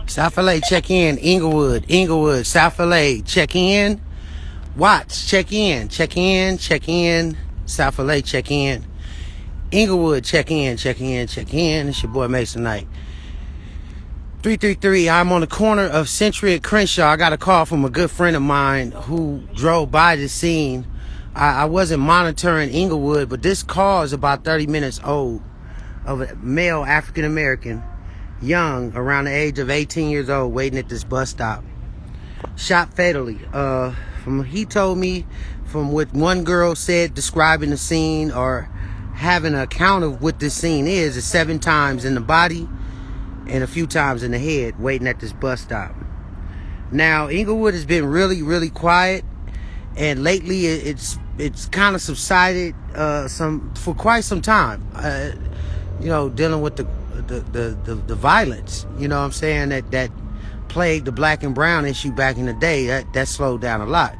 South LA, check in. Inglewood, South LA, check in. Watts, check in. South LA, check in. Inglewood, check in. It's your boy Mason Knight. 333, I'm on the corner of Century and Crenshaw. I got a call from a good friend of mine who drove by the scene. I wasn't monitoring Inglewood, but this call is about 30 minutes old, of a male African American, young, around the age of 18 years old, waiting at this bus stop. Shot fatally. He told me from what one girl said describing the scene, or having an account of what this scene is 7 times in the body and a few times in the head, waiting at this bus stop. Now, Inglewood has been really, really quiet, and lately it's kind of subsided for quite some time. Dealing with the violence, you know what I'm saying, that plagued the black and brown issue back in the day. That slowed down a lot.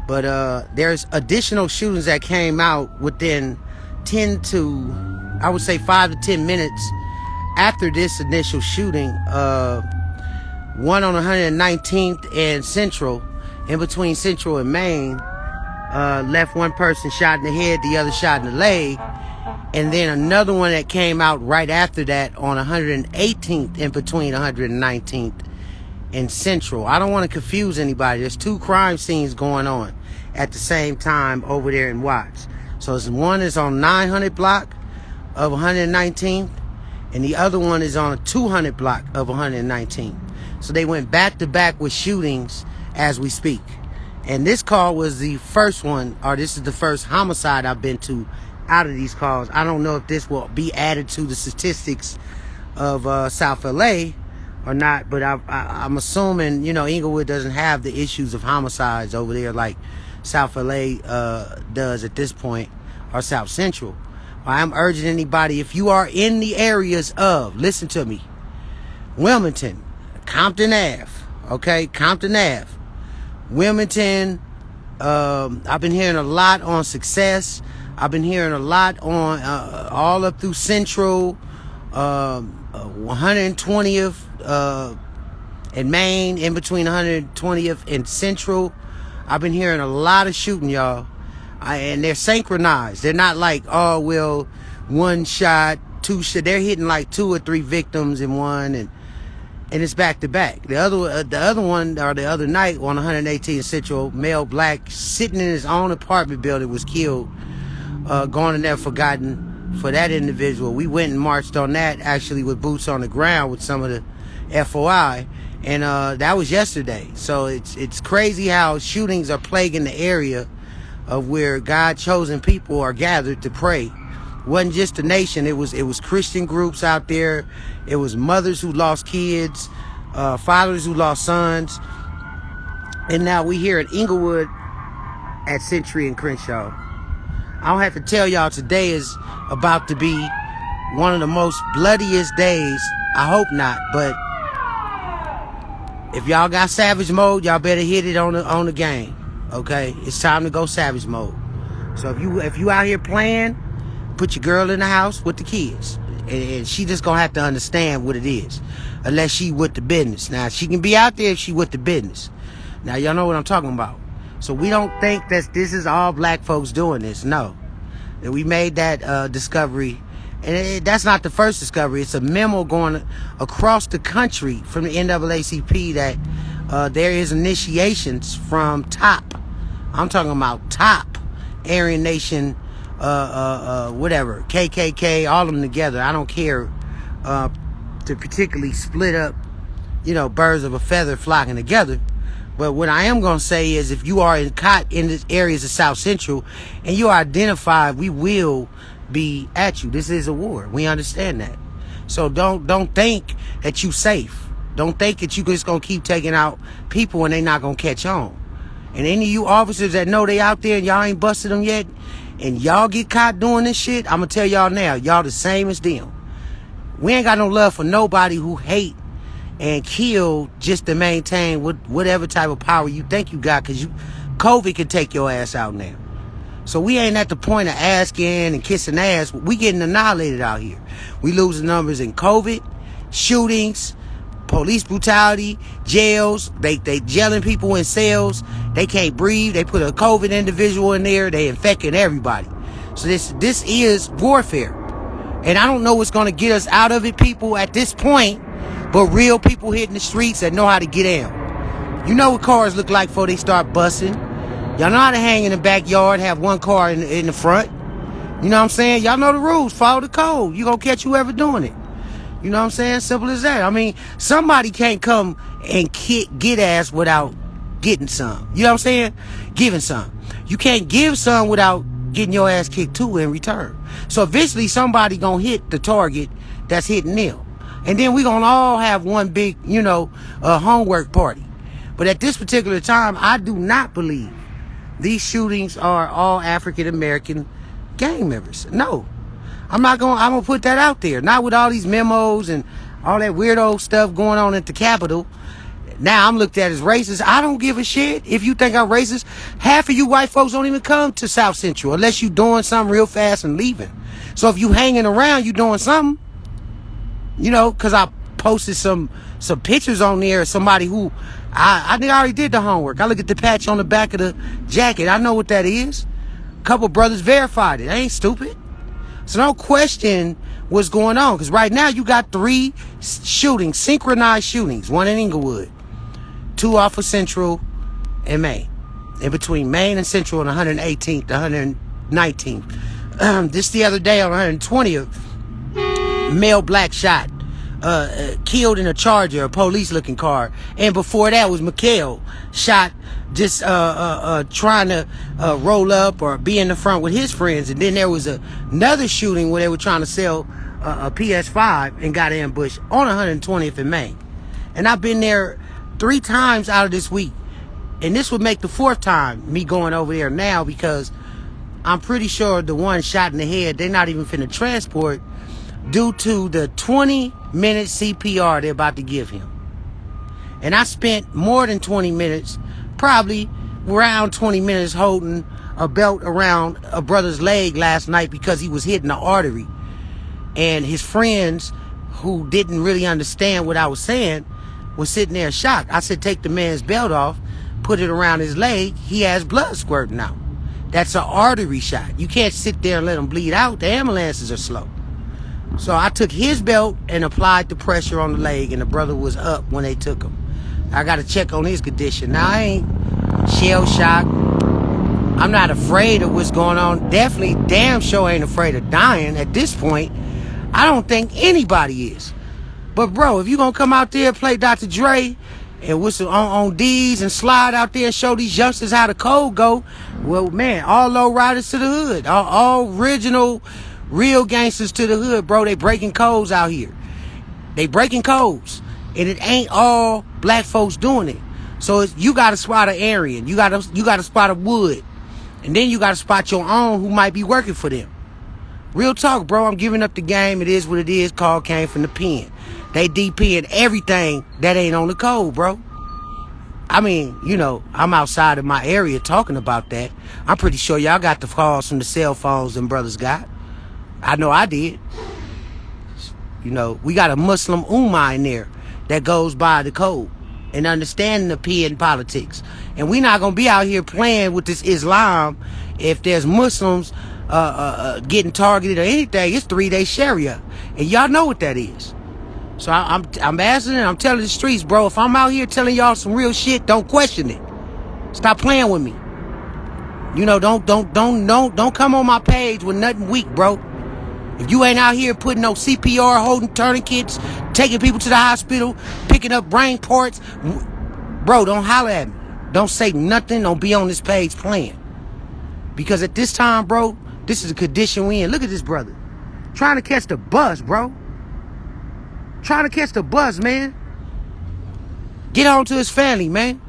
But there's additional shootings that came out within 5 to 10 minutes after this initial shooting. One on 119th and Central, in between Central and Main, left one person shot in the head, the other shot in the leg. And then another one that came out right after that on 118th, in between 119th and Central. I don't want to confuse anybody. There's 2 crime scenes going on at the same time over there in Watts. So one is on 900 block of 119th, and the other one is on a 200 block of 119th. So they went back to back with shootings as we speak. And this call was the first one, or this is the first homicide I've been to out of these calls. I don't know if this will be added to the statistics of South LA or not, but I'm assuming, Inglewood doesn't have the issues of homicides over there like South LA does at this point, or South Central. I'm urging anybody, if you are in the areas of, listen to me, Wilmington, Compton Ave, okay, Compton Ave, Wilmington, I've been hearing a lot on Success. I've been hearing a lot on all up through Central, 120th and Main, in between 120th and Central. I've been hearing a lot of shooting, y'all. And they're synchronized. They're not like, one shot, 2 shot. They're hitting like 2 or 3 victims in one, and it's back to back. The other one, or the other night on 118th Central, male black sitting in his own apartment building was killed. Gone and never forgotten for that individual. We went and marched on that, actually, with boots on the ground with some of the FOI, and that was yesterday. So it's crazy how shootings are plaguing the area of where God chosen people are gathered to pray. It wasn't just the nation. It was Christian groups out there. It was mothers who lost kids, fathers who lost sons, and now we here at Inglewood at Century and Crenshaw. I don't have to tell y'all, today is about to be one of the most bloodiest days. I hope not, but if y'all got savage mode, y'all better hit it on the game. Okay, it's time to go savage mode. So if you out here playing, put your girl in the house with the kids, and she just gonna have to understand what it is, unless she with the business. Now she can be out there if she with the business. Now y'all know what I'm talking about. So we don't think that this is all black folks doing this. No, that we made that discovery, and that's not the first discovery. It's a memo going across the country from the NAACP that there is initiations from top. I'm talking about top Aryan Nation, whatever, KKK, all of them together. I don't care to particularly split up, birds of a feather flocking together. But what I am going to say is, if you are caught in the areas of South Central and you are identified, we will be at you. This is a war. We understand that. So don't think that you safe. Don't think that you just going to keep taking out people and they not going to catch on. And any of you officers that know they out there and y'all ain't busted them yet, and y'all get caught doing this shit, I'm going to tell y'all now, y'all the same as them. We ain't got no love for nobody who hate and kill just to maintain whatever type of power you think you got, because COVID can take your ass out now. So we ain't at the point of asking and kissing ass. We getting annihilated out here. We losing numbers in COVID, shootings, police brutality, jails. They jailing people in cells. They can't breathe. They put a COVID individual in there. They infecting everybody. So this is warfare. And I don't know what's going to get us out of it, people, at this point, but real people hitting the streets that know how to get down. You know what cars look like before they start busting. Y'all know how to hang in the backyard, have one car in the front. You know what I'm saying? Y'all know the rules. Follow the code. You gonna catch whoever doing it. You know what I'm saying? Simple as that. I mean, somebody can't come and get ass without getting some. You know what I'm saying? Giving some. You can't give some without getting your ass kicked too in return. So eventually somebody gonna hit the target that's hitting them. And then we gonna all have one big, homework party. But at this particular time, I do not believe these shootings are all African American gang members. No. I'm gonna put that out there. Not with all these memos and all that weirdo stuff going on at the Capitol. Now I'm looked at as racist. I don't give a shit if you think I'm racist. Half of you white folks don't even come to South Central unless you doing something real fast and leaving. So if you hanging around, you doing something. Because I posted some pictures on there of somebody who I think I already did the homework. I look at the patch on the back of the jacket. I know what that is. A couple brothers verified it. I ain't stupid. So don't question what's going on. Because right now you got 3 shootings, synchronized shootings. 1 in Inglewood, 2 off of Central and Main. In between Main and Central on 118th to 119th. This the other day on 120th, male black shot. Killed in a Charger, a police looking car. And before that was Mikhail shot just trying to roll up or be in the front with his friends. And then there was another shooting where they were trying to sell a PS5 and got ambushed on 120th in Maine. And I've been there 3 times out of this week. And this would make the 4th time me going over there now, because I'm pretty sure the one shot in the head, they're not even finna transport due to the 20-minute CPR they're about to give him. And I spent more than 20 minutes, probably around 20 minutes, holding a belt around a brother's leg last night because he was hitting the artery. And his friends, who didn't really understand what I was saying, was sitting there shocked. I said, take the man's belt off, put it around his leg. He has blood squirting out. That's an artery shot. You can't sit there and let him bleed out. The ambulances are slow. So I took his belt and applied the pressure on the leg, and the brother was up when they took him. I got to check on his condition. Now, I ain't shell shocked. I'm not afraid of what's going on. Definitely, damn sure ain't afraid of dying at this point. I don't think anybody is. But, bro, if you going to come out there and play Dr. Dre and whistle on D's and slide out there and show these youngsters how the code go, well, man, all low riders to the hood. All original, real gangsters to the hood, bro. They breaking codes out here. They breaking codes. And it ain't all black folks doing it. So you got to spot an Aryan. You got to spot a Wood. And then you got to spot your own who might be working for them. Real talk, bro. I'm giving up the game. It is what it is. Call came from the pen. They DPing everything that ain't on the code, bro. I mean, I'm outside of my area talking about that. I'm pretty sure y'all got the calls from the cell phones them brothers got. I know I did. We got a Muslim Ummah in there that goes by the code and understanding the pen politics. And we not going to be out here playing with this Islam if there's Muslims getting targeted or anything. It's 3-day Sharia. And y'all know what that is. So I'm asking and I'm telling the streets, bro, if I'm out here telling y'all some real shit, don't question it. Stop playing with me. Don't come on my page with nothing weak, bro. If you ain't out here putting no CPR, holding tourniquets, taking people to the hospital, picking up brain parts, bro, don't holler at me. Don't say nothing. Don't be on this page playing. Because at this time, bro, this is the condition we in. Look at this brother. Trying to catch the bus, bro. Trying to catch the bus, man. Get on to his family, man.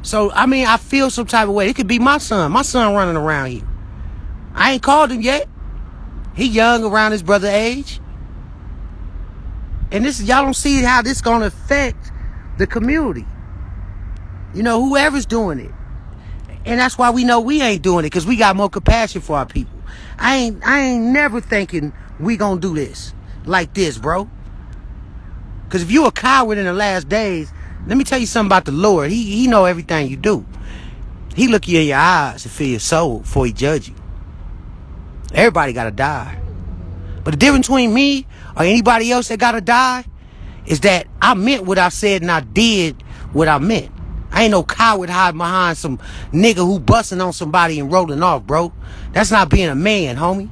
So, I feel some type of way. It could be my son. My son running around here. I ain't called him yet. He young, around his brother age. And y'all don't see how this gonna affect the community. Whoever's doing it. And that's why we know we ain't doing it, because we got more compassion for our people. I ain't never thinking we gonna do this like this, bro. Because if you a coward in the last days, let me tell you something about the Lord. He know everything you do. He look you in your eyes and feel your soul before he judge you. Everybody gotta die. But the difference between me or anybody else that gotta die is that I meant what I said and I did what I meant. I ain't no coward hiding behind some nigga who busting on somebody and rolling off, bro. That's not being a man, homie.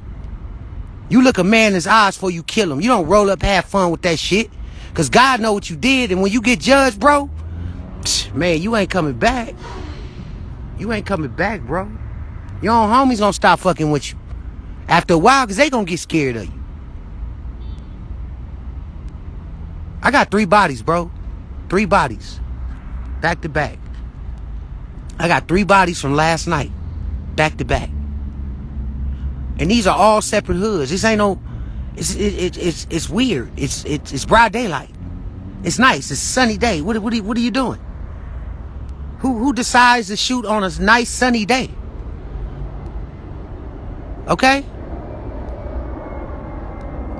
You look a man in his eyes before you kill him. You don't roll up, have fun with that shit. Because God know what you did. And when you get judged, bro, man, you ain't coming back. You ain't coming back, bro. Your own homies gonna stop fucking with you after a while because they gonna get scared of you. I got 3 bodies, bro. 3 bodies. Back to back. I got 3 bodies from last night. Back to back. And these are all separate hoods. This ain't no... It's weird. It's broad daylight. It's nice. It's a sunny day. What are you doing? Who decides to shoot on a nice sunny day? Okay?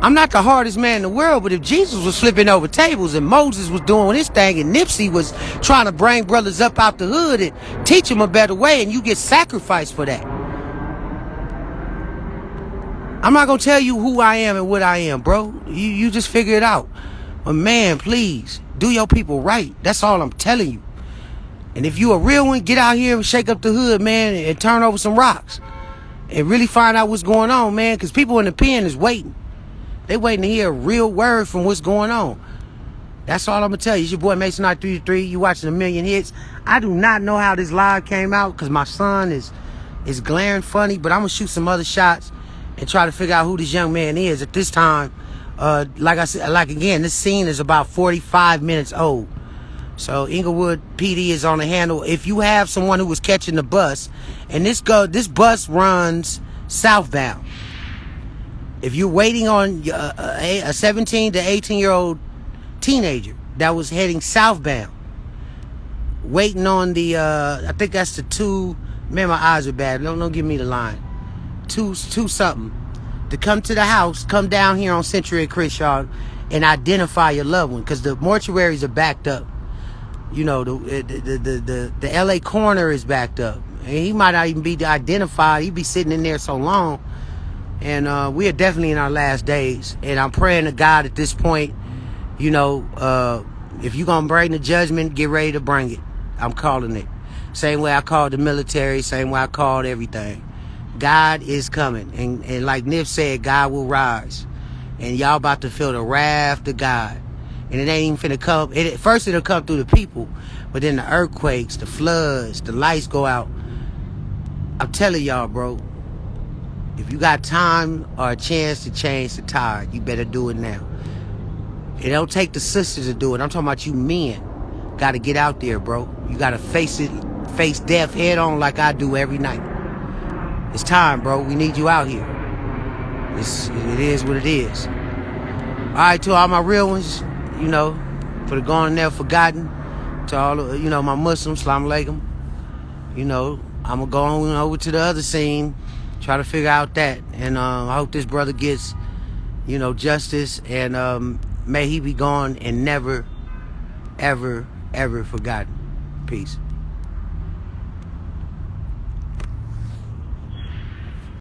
I'm not the hardest man in the world, but if Jesus was flipping over tables and Moses was doing his thing and Nipsey was trying to bring brothers up out the hood and teach them a better way, and you get sacrificed for that. I'm not going to tell you who I am and what I am, bro. You just figure it out. But man, please, do your people right. That's all I'm telling you. And if you a real one, get out here and shake up the hood, man, and turn over some rocks. And really find out what's going on, man, because people in the pen is waiting. They waiting to hear a real word from what's going on. That's all I'm going to tell you. It's your boy Mason 933. You watching A.million.hits. I do not know how this live came out because my son is glaring funny, but I'm going to shoot some other shots and try to figure out who this young man is. At this time, like I said, again, this scene is about 45 minutes old. So Inglewood PD is on the handle. If you have someone who was catching the bus, and this bus runs southbound. If you're waiting on a 17 to 18-year-old teenager that was heading southbound, waiting on the, I think that's the 2, man, my eyes are bad. Don't give me the line. 2 something. To come to the house, come down here on Century and Crenshaw and identify your loved one, because the mortuaries are backed up. You know, the LA coroner is backed up. And he might not even be identified. He'd be sitting in there so long. And we are definitely in our last days. And I'm praying to God at this point, you know, if you're going to bring the judgment, get ready to bring it. I'm calling it. Same way I called the military, same way I called everything. God is coming. And like Nip said, God will rise. And y'all about to feel the wrath of God. And it ain't even finna come. First it'll come through the people. But then the earthquakes, the floods, the lights go out. I'm telling y'all, bro. If you got time or a chance to change the tide, you better do it now. It don't take the sisters to do it. I'm talking about you men. Got to get out there, bro. You got to face death head on like I do every night. It's time, bro. We need you out here. It is what it is. All right, to all my real ones, you know, for the gone and never forgotten. To all, you know, my Muslims, Assalamu alaikum. You know, I'm going to go on over to the other scene. Try to figure out that. And I hope this brother gets, you know, justice. And may he be gone and never, ever, ever forgotten. Peace.